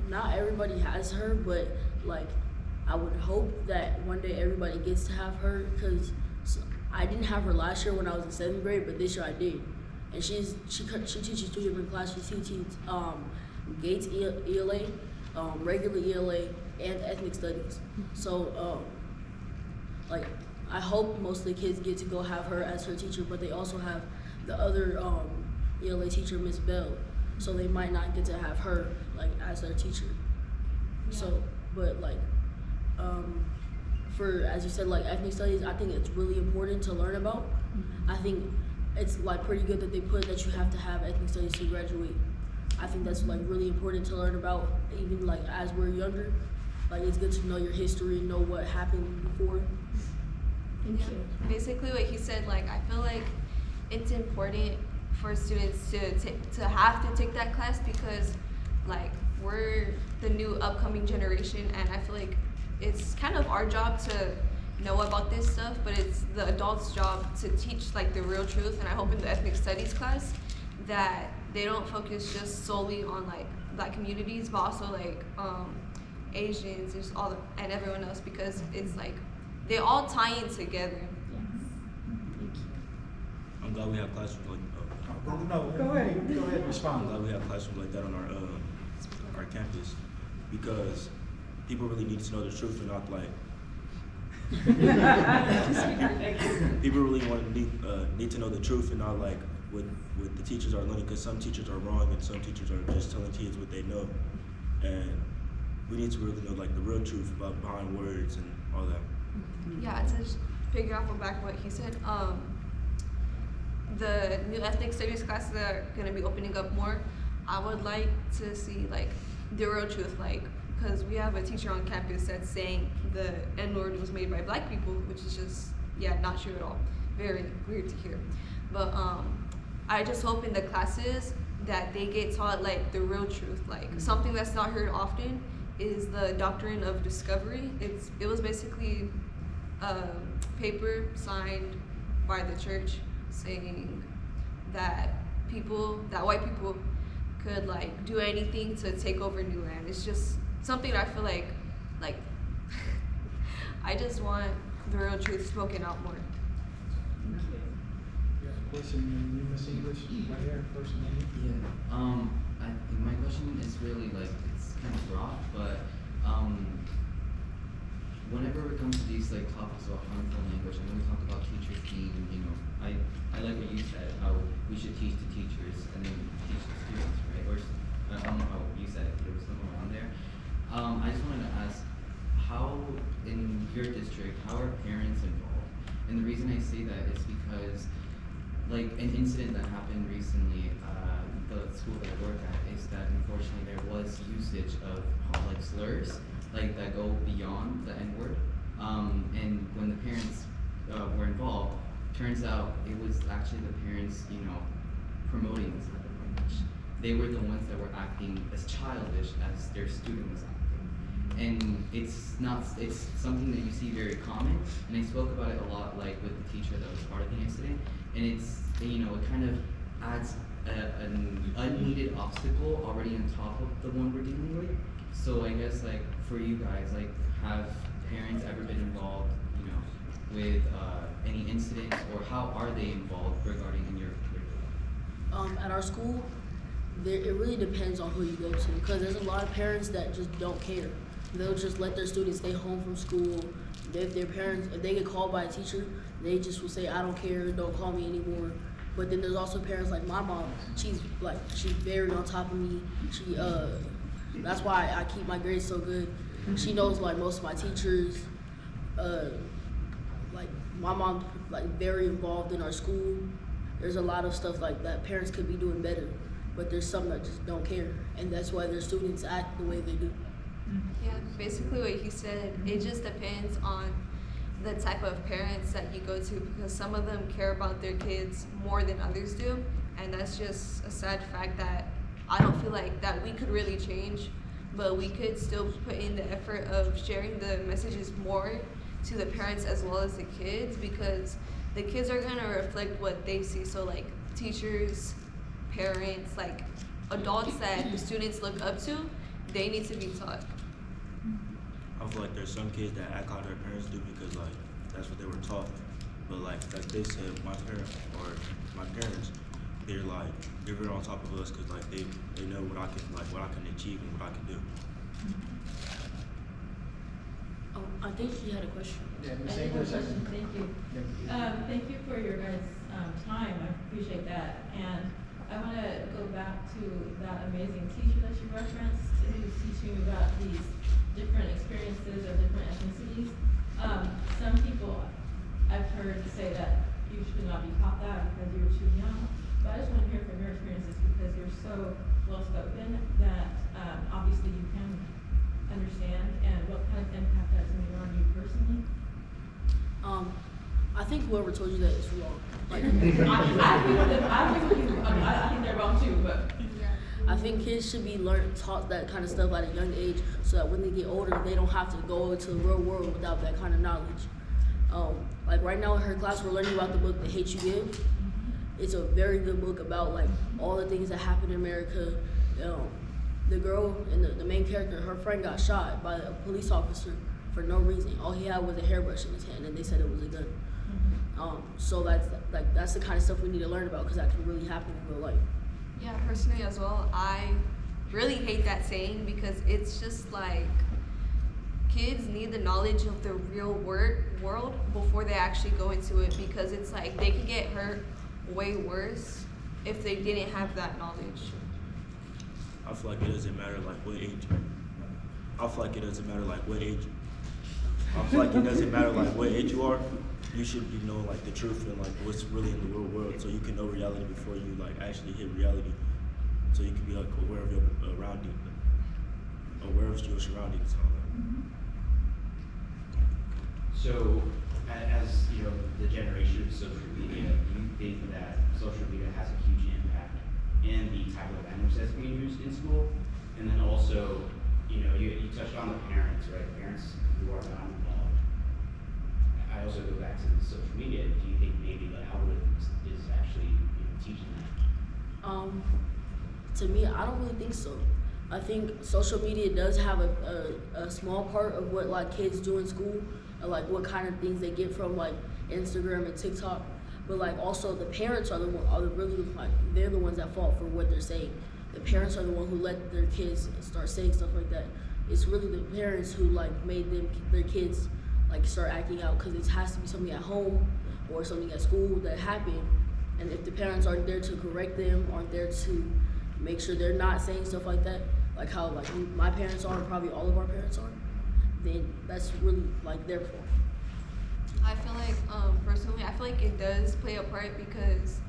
Not everybody has her, but like I would hope that one day everybody gets to have her, because I didn't have her last year when I was in 7th grade, but this year I did. And she teaches 2 different classes. She teaches Gates ELA, regular ELA, and ethnic studies. So like I hope most of the kids get to go have her as her teacher, but they also have the other ELA teacher, Miss Bell. So they might not get to have her like as their teacher. Yeah. So, but like, for, as you said, like ethnic studies, I think it's really important to learn about. Mm-hmm. I think it's like pretty good that they put that you have to have ethnic studies to graduate. I think that's like really important to learn about, even like as we're younger. Like it's good to know your history, know what happened before. Thank you. Basically what he said, like I feel like it's important for students to have to take that class, because like we're the new upcoming generation, and I feel like it's kind of our job to know about this stuff, but it's the adults' job to teach like the real truth. And I hope in the ethnic studies class that they don't focus just solely on like Black communities, but also like Asians, just and everyone else, because it's like they all tie in together. I'm glad we have classrooms like No, go ahead and respond. I'm glad we have classrooms like that on our campus, because people really need to know the truth and not like people really need to know the truth and not like what the teachers are learning, because some teachers are wrong and some teachers are just telling kids what they know, and we need to really know like the real truth about behind words and all that. Yeah, to just figure out back what he said, the new ethnic studies classes that are going to be opening up more, I would like to see like the real truth, like, because we have a teacher on campus that's saying the N-word was made by Black people, which is just, yeah, not true at all. Very weird to hear. But I just hope in the classes that they get taught like the real truth, like something that's not heard often is the doctrine of discovery. It was basically a paper signed by the church saying that white people could like do anything to take over new land. It's just something that I feel like I just want the real truth spoken out more. Question, you Miss English, right here, first name. Yeah. I think my question is really like it's kind of broad, but whenever it comes to these like topics about harmful language, and when we talk about teachers being, I like what you said, how we should teach the teachers and then teach the students, right? Or I don't know how you said it, but it was somewhere around there. I just wanted to ask, how in your district, how are parents involved? And the reason I say that is because like an incident that happened recently, the school that I work at, is that unfortunately there was usage of like slurs, like that go beyond the N-word. And when the parents were involved, turns out it was actually the parents, promoting this type of language. They were the ones that were acting as childish as their student was acting. And it's something that you see very common, and I spoke about it a lot like with the teacher that was part of the incident, and it's, it kind of adds an unneeded obstacle already on top of the one we're dealing with. So I guess like for you guys, like have parents ever been involved, with any incidents, or how are they involved regarding in your curriculum? At our school, it really depends on who you go to, because there's a lot of parents that just don't care. They'll just let their students stay home from school. If they get called by a teacher, they just will say, I don't care, don't call me anymore. But then there's also parents like my mom. She's very on top of me. That's why I keep my grades so good. She knows like most of my teachers. Like my mom, like very involved in our school. There's a lot of stuff like that parents could be doing better, but there's some that just don't care, and that's why their students act the way they do. Yeah, basically what he said, it just depends on the type of parents that you go to, because some of them care about their kids more than others do, and that's just a sad fact that I don't feel like that we could really change, but we could still put in the effort of sharing the messages more to the parents as well as the kids, because the kids are gonna reflect what they see. So like teachers, parents, like adults that the students look up to, they need to be taught. I feel like there's some kids that act how their parents do because like that's what they were taught. But like they said, my parents, they're on top of us because like they know what I can achieve and what I can do. Oh, I think she had a question. Yeah, I Miss have a English. question. Thank you. Thank you for your guys' time. I appreciate that. And I want to go back to that amazing teacher that you referenced, who's teaching you about these different experiences of different ethnicities. Some people I've heard say that you should not be taught that because you're too young. But I just want to hear from your experiences, because you're so well spoken that obviously you can understand, and what kind of impact that's made on you personally. I think whoever told you that is wrong. Like, I agree with you. I think they're wrong too, but. I think kids should be taught that kind of stuff at a young age, so that when they get older, they don't have to go into the real world without that kind of knowledge. Like right now in her class, we're learning about the book The Hate You Give. It's a very good book about like all the things that happen in America. The girl and the main character, her friend got shot by a police officer for no reason. All he had was a hairbrush in his hand, and they said it was a gun. So that's the kind of stuff we need to learn about, because that can really happen in real life. Yeah, personally as well, I really hate that saying, because it's just like kids need the knowledge of the real world before they actually go into it, because it's like they could get hurt way worse if they didn't have that knowledge. I feel like it doesn't matter like what age. I feel like it doesn't matter like what age. I feel like it doesn't matter like what age you are. You should be knowing like the truth and like what's really in the real world, so you can know reality before you like actually hit reality. So you can be like aware of your aware of your surroundings and all that. So, as the generation of social media, do you think that social media has a huge impact in the type of language that's being used in school? And then also, you touched on the parents, right? Parents who are not involved. I also go back to the social media. Do you think maybe the algorithm is actually teaching that? To me, I don't really think so. I think social media does have a small part of what like kids do in school, and like what kind of things they get from like Instagram and TikTok. But like also the parents are they're the ones that fault for what they're saying. The parents are the one who let their kids start saying stuff like that. It's really the parents who like made their kids like start acting out, because it has to be something at home or something at school that happened. And if the parents aren't there to correct them, aren't there to make sure they're not saying stuff like that, like how like my parents are, and probably all of our parents are, then that's really like their fault. I feel like, personally, I feel like it does play a part, because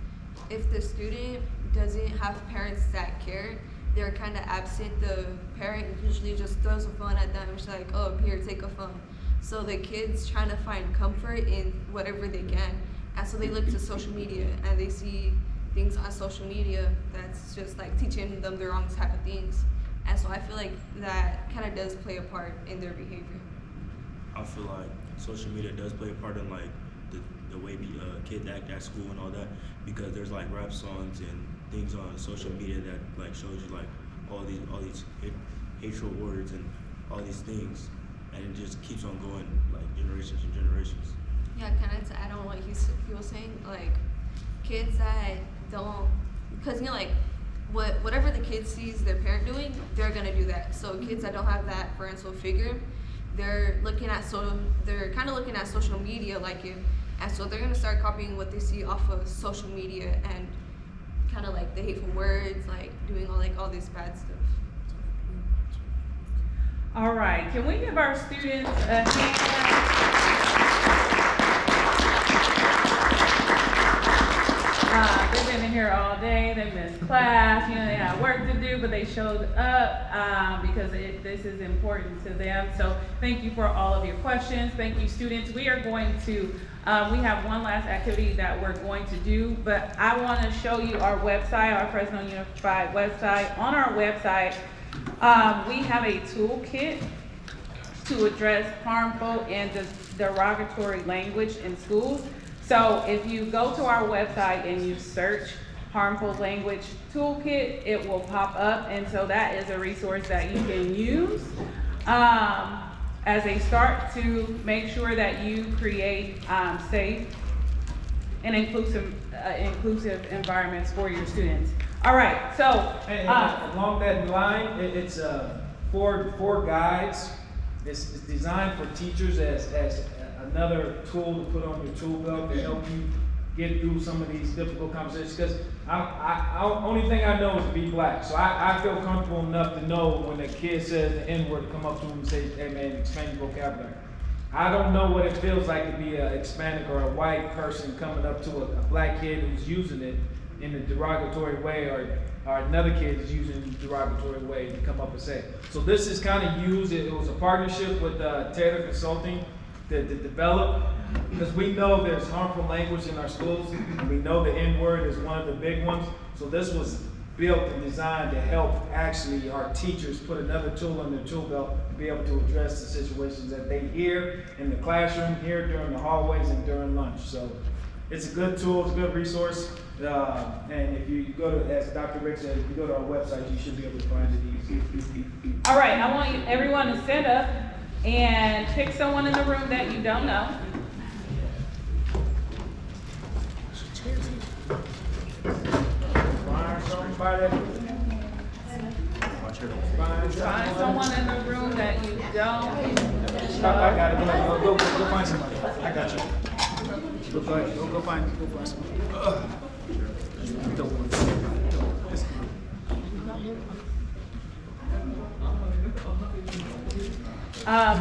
if the student doesn't have parents that care, they're kind of absent. The parent usually just throws a phone at them and she's like, oh, here, take a phone. So the kid's trying to find comfort in whatever they can. And so they look to social media and they see things on social media that's just like teaching them the wrong type of things. And so I feel like that kind of does play a part in their behavior. I feel like social media does play a part in like the way kids act at school and all that, because there's like rap songs and things on social media that like shows you like all these hateful words and all these things, and it just keeps on going like generations and generations. Yeah, kind of to add on what he was saying, like kids that don't, because you know, like whatever the kid sees their parent doing, they're gonna do that. So kids that don't have that parental figure, they're kind of looking at social media like you, and so they're gonna start copying what they see off of social media, and kind of like the hateful words, like doing all this bad stuff. All right, can we give our students a hand? They've been in here all day, they missed class, they had work to do, but they showed up because this is important to them. So thank you for all of your questions. Thank you, students. We are going to, we have one last activity that we're going to do, but I want to show you our website, our Fresno Unified website. On our website, we have a toolkit to address harmful and derogatory language in schools. So if you go to our website and you search harmful language toolkit, it will pop up. And so that is a resource that you can use as a start to make sure that you create safe and inclusive environments for your students. All right, so along that line, it's four guides. It's designed for teachers as another tool to put on your tool belt to help you get through some of these difficult conversations. Because only thing I know is to be black, so I feel comfortable enough to know when a kid says the N-word, to come up to him and say, "Hey man, expand your vocabulary." I don't know what it feels like to be a Hispanic or a white person coming up to a black kid who's using it in a derogatory way, or another kid is using it in a derogatory way to come up and say. So this is kind of used. It was a partnership with Taylor Consulting to develop, because we know there's harmful language in our schools. We know the N-word is one of the big ones. So this was built and designed to help actually our teachers put another tool in their tool belt to be able to address the situations that they hear in the classroom, here during the hallways, and during lunch. So it's a good tool, it's a good resource. And if you go to, as Dr. Rick said, if you go to our website, you should be able to find it easy. all right, I want everyone to stand up and pick someone in the room that you don't know. Find someone in the room that you don't know. I got it. Go find somebody. I got you. Go find somebody.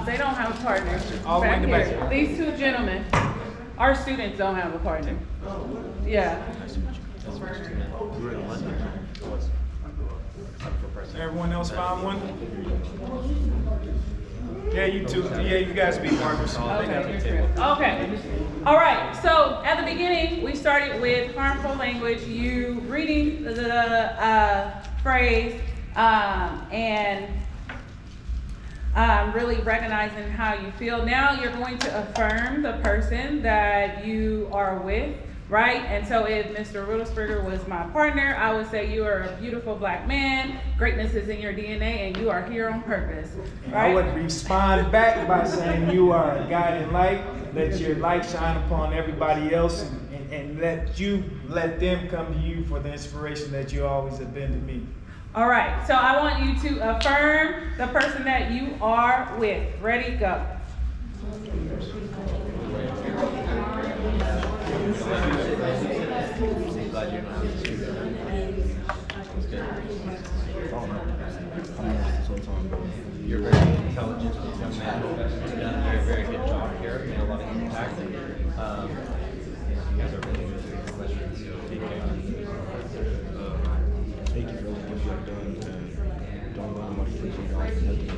They don't have a partner. All the way in the back. These two gentlemen, our students don't have a partner. Yeah. Everyone else found one? Yeah, you two. Yeah, you guys be partners. Okay. All right. So at the beginning, we started with harmful language. You reading the phrase and really recognizing how you feel. Now you're going to affirm the person that you are with right? And so if Mr. Riddlespringer was my partner, I would say you are a beautiful black man, greatness is in your DNA, and you are here on purpose, right? I would respond back by saying you are a guiding light. Let your light shine upon everybody else, and let them come to you for the inspiration that you always have been to me. All right, so I want you to affirm the person that you are with. Ready, go. Glad you're not. That's good. You're very intelligent young man. You've done a very good job here. Made a lot of impact. You guys are really good. Thank you for everything you have done, and don't let anybody take you down for nothing that you do.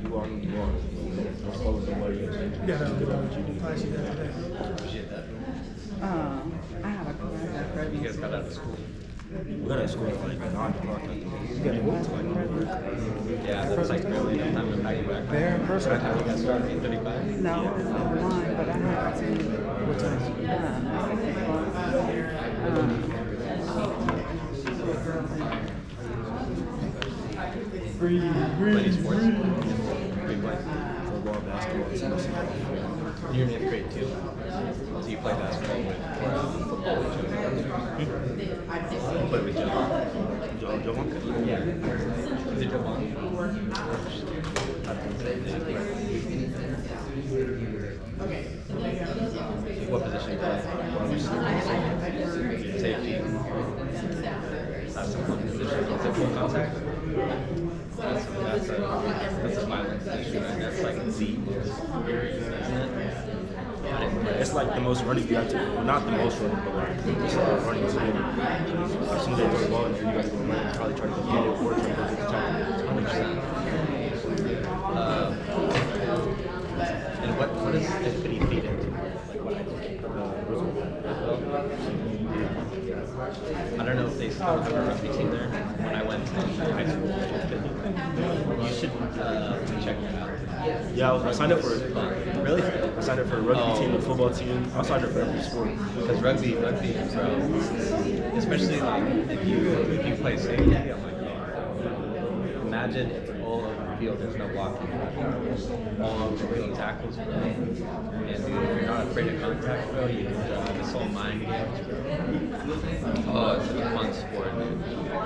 You are who you are. Don't follow somebody else. You got what you do. Appreciate that. I have a question. You guys got out of school. We got out of school at like 9 o'clock. You got to work till like 9. Yeah, that's like really enough time to pack you back. There in person. What time you guys start? 8:35? No, it's online, but I have to. What Play sports? What do you play? Football, basketball, You're in 8th grade too. So you play basketball with football with Joe? You play with Joe? Joe Monk? Yeah. Is it Joe Monk? What position do you play? Safety. That's a fun position. Is it full contact? That's a violent position, right? That's like the most, isn't it? It's like the most running you have to, well, not the most running, but like it's running to get it. As soon as they throw the ball in there, you guys go run and probably try to get it or try to get the tackle. 100%. And what does Infinity feed into? Like what I think? I don't know if they still have a rugby team there. When I went to high school, you should check that out. Yeah, I signed up for it. Really? I signed up for a rugby team, a football team. I signed up for every sport. Because rugby, bro, especially like if you play safety, I'm like, imagine if all over the field there's no blocking, all over the field tackles, bro. And dude, if you're not afraid of contact, bro, you can this whole mind games, bro. Oh, it's a fun sport, dude.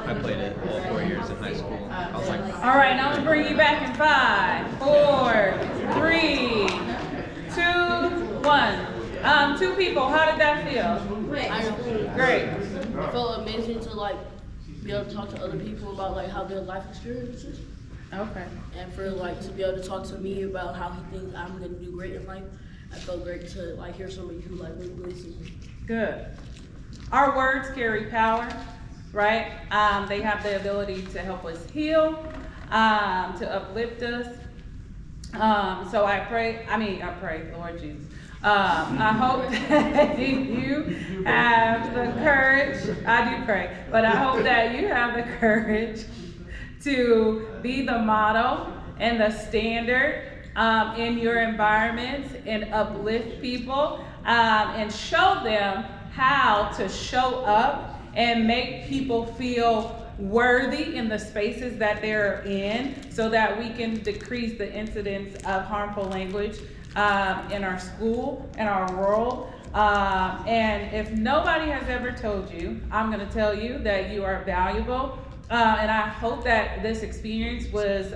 I played it all 4 years in high school. I was like, All right, now I'm gonna bring you back in 5, 4, 3, 2, 1. 2 people, how did that feel? Great. It felt amazing to like be able to talk to other people about like how their life experiences. Okay. And for like to be able to talk to me about how he thinks I'm gonna do great in life. I felt great to like hear somebody who like really see me. Good. Our words carry power, right? They have the ability to help us heal, to uplift us. So I pray, Lord Jesus. I hope that you have the courage, I do pray, but I hope that you have the courage to be the model and the standard in your environments and uplift people and show them how to show up and make people feel worthy in the spaces that they're in so that we can decrease the incidence of harmful language in our school, in our world. And if nobody has ever told you, I'm gonna tell you that you are valuable. And I hope that this experience was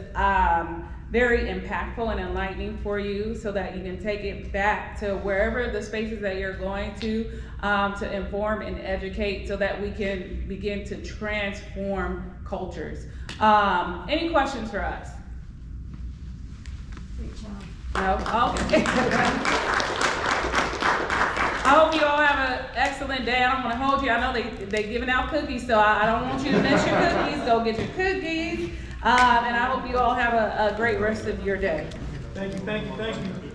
very impactful and enlightening for you so that you can take it back to wherever the spaces that you're going to inform and educate so that we can begin to transform cultures. Any questions for us? No? Okay. I hope you all have an excellent day. I don't want to hold you. I know they're giving out cookies, so I don't want you to miss your cookies. Go get your cookies. And I hope you all have a great rest of your day. Thank you, thank you, thank you.